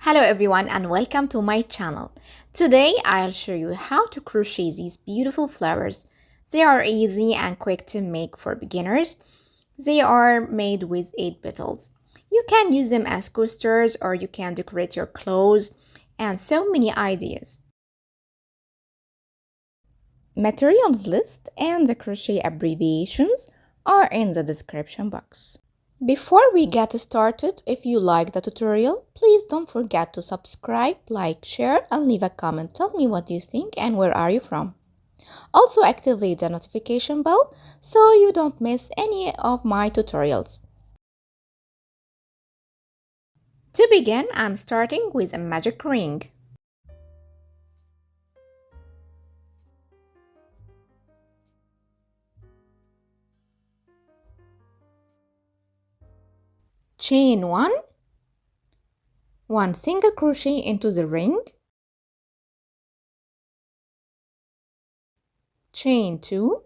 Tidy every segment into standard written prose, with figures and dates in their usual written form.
Hello everyone and welcome to my channel. Today I'll show you how to crochet these beautiful flowers. They are easy and quick to make for beginners. They are made with 8 petals. You can use them as coasters or you can decorate your clothes and so many ideas. Materials list and the crochet abbreviations are in the description box. Before we get started, if you like the tutorial, please don't forget to subscribe, like, share, and leave a comment. Tell me what you think and where are you from. Also activate the notification bell so you don't miss any of my tutorials. To begin, I'm starting with a magic ring. Chain 1, 1 single crochet into the ring, chain 2,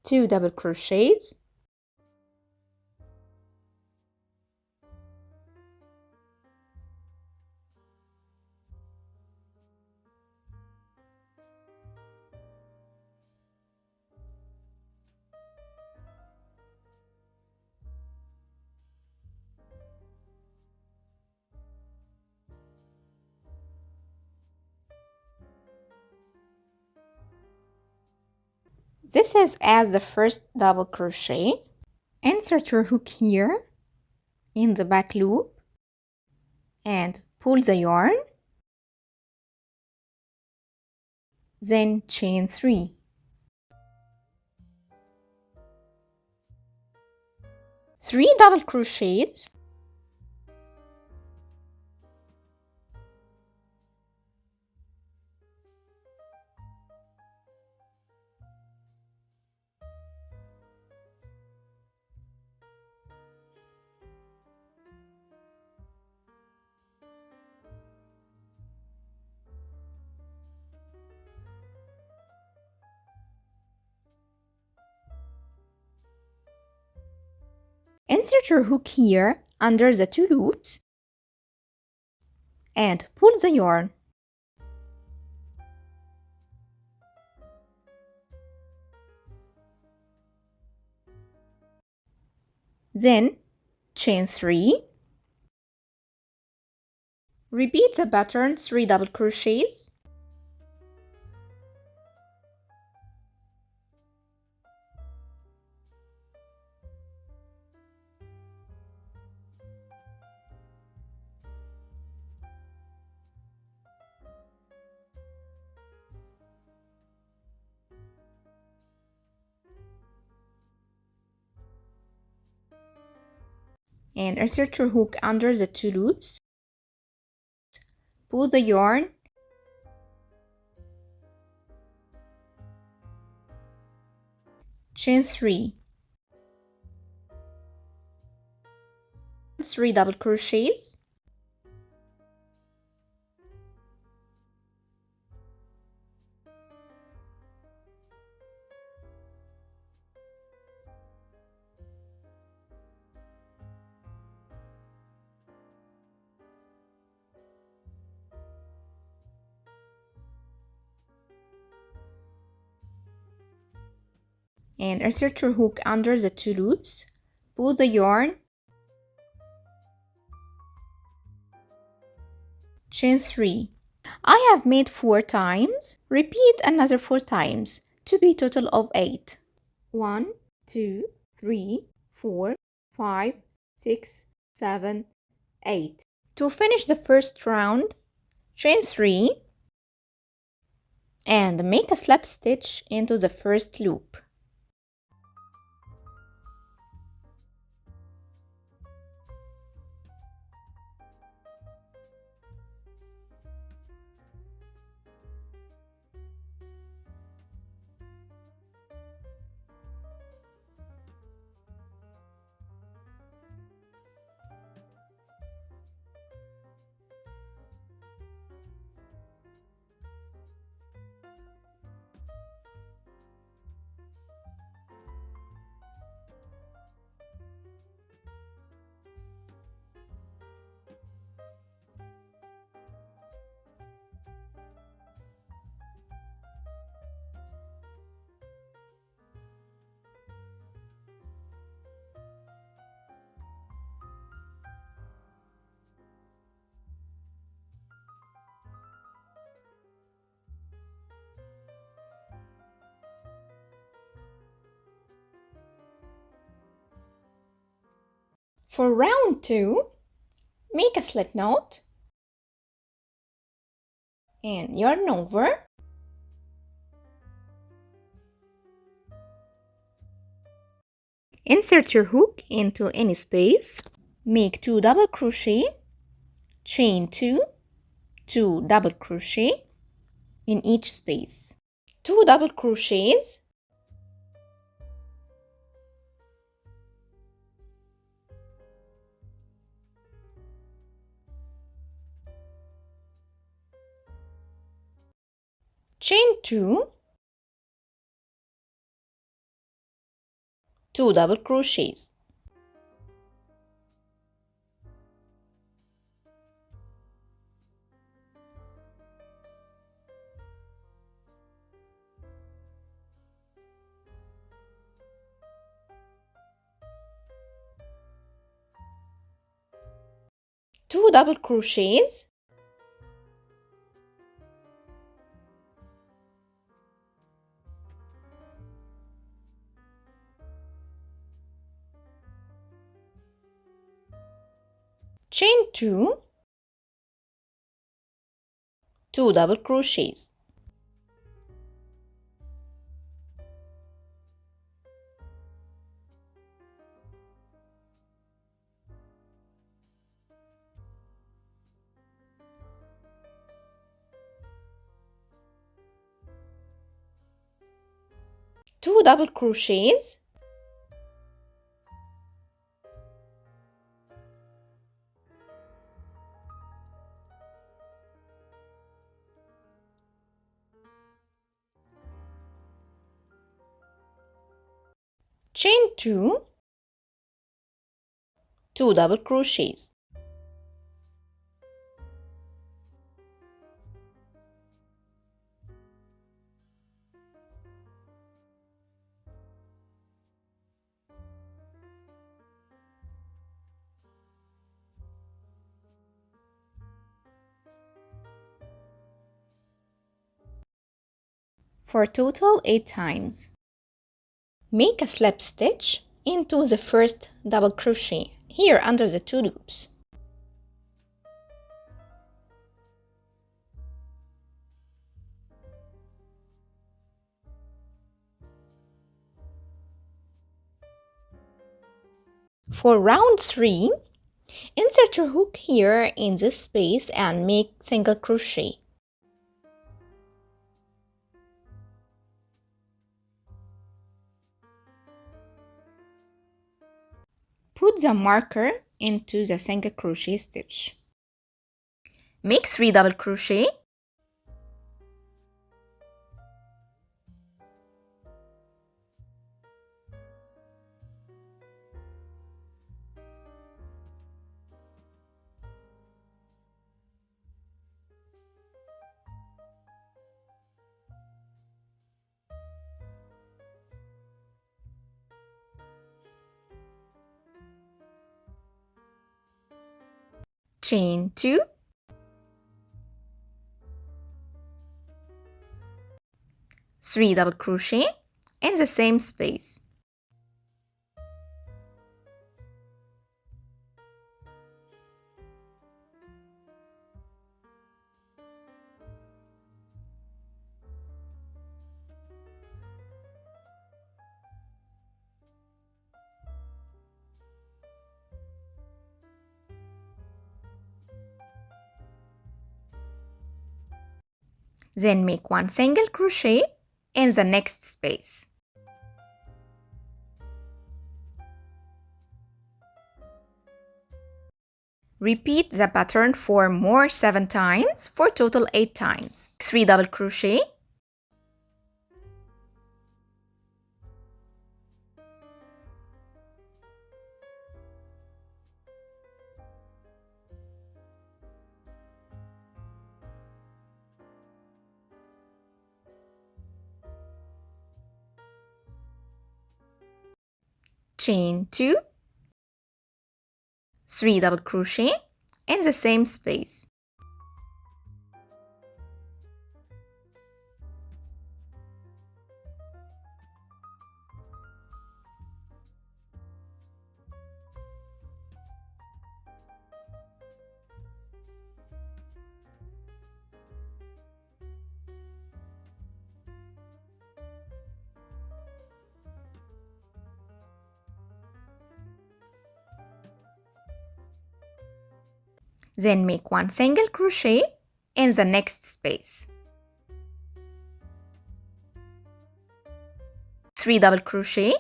2 double crochets, this is as the first double crochet. Insert your hook here in the back loop and pull the yarn, then chain 3. 3 double crochets, insert your hook here under the 2 loops and pull the yarn. Then chain 3. Repeat the pattern 3 double crochets, and insert your hook under the 2 loops. Pull the yarn, chain 3, 3 double crochets, and insert your hook under the 2 loops. Pull the yarn, chain 3. I have made 4 times. Repeat another 4 times to be total of 8. 1, 2, 3, 4, 5, 6, 7, 8. To finish the first round, chain 3 and make a slip stitch into the first loop. For round 2, make a slip knot and yarn over. Insert your hook into any space. Make 2 double crochet, chain 2, 2 double crochet in each space. 2 double crochets, chain 2, 2 double crochets. Two double crochets, chain 2, 2 double crochets. Two double crochets, chain 2, 2 double crochets. For total 8 times. Make a slip stitch into the first double crochet here under the 2 loops. For round 3, insert your hook here in this space and make single crochet. Put the marker into the single crochet stitch. Make 3 double crochet, chain 2, 3 double crochet in the same space. Then make 1 single crochet in the next space. Repeat the pattern for more 7 times for total 8 times. 3 double crochet, chain 2, 3 double crochet in the same space. Then make 1 single crochet in the next space. 3 double crochet,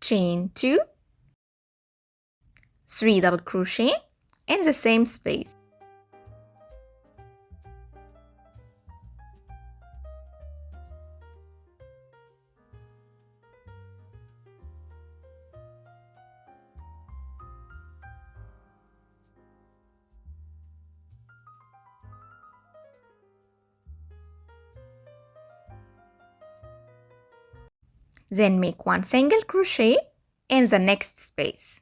chain 2, 3 double crochet in the same space. Then make 1 single crochet in the next space.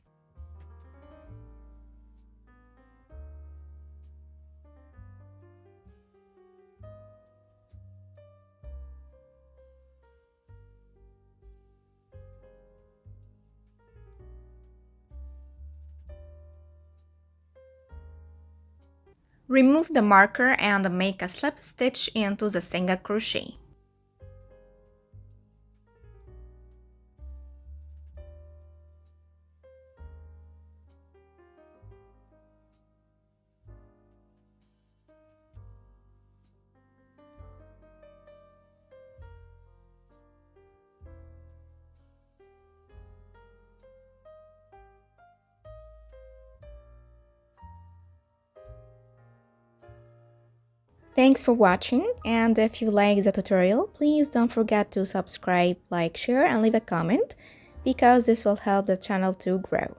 Remove the marker and make a slip stitch into the single crochet. Thanks for watching, and if you like the tutorial, please don't forget to subscribe, like, share, and leave a comment because this will help the channel to grow.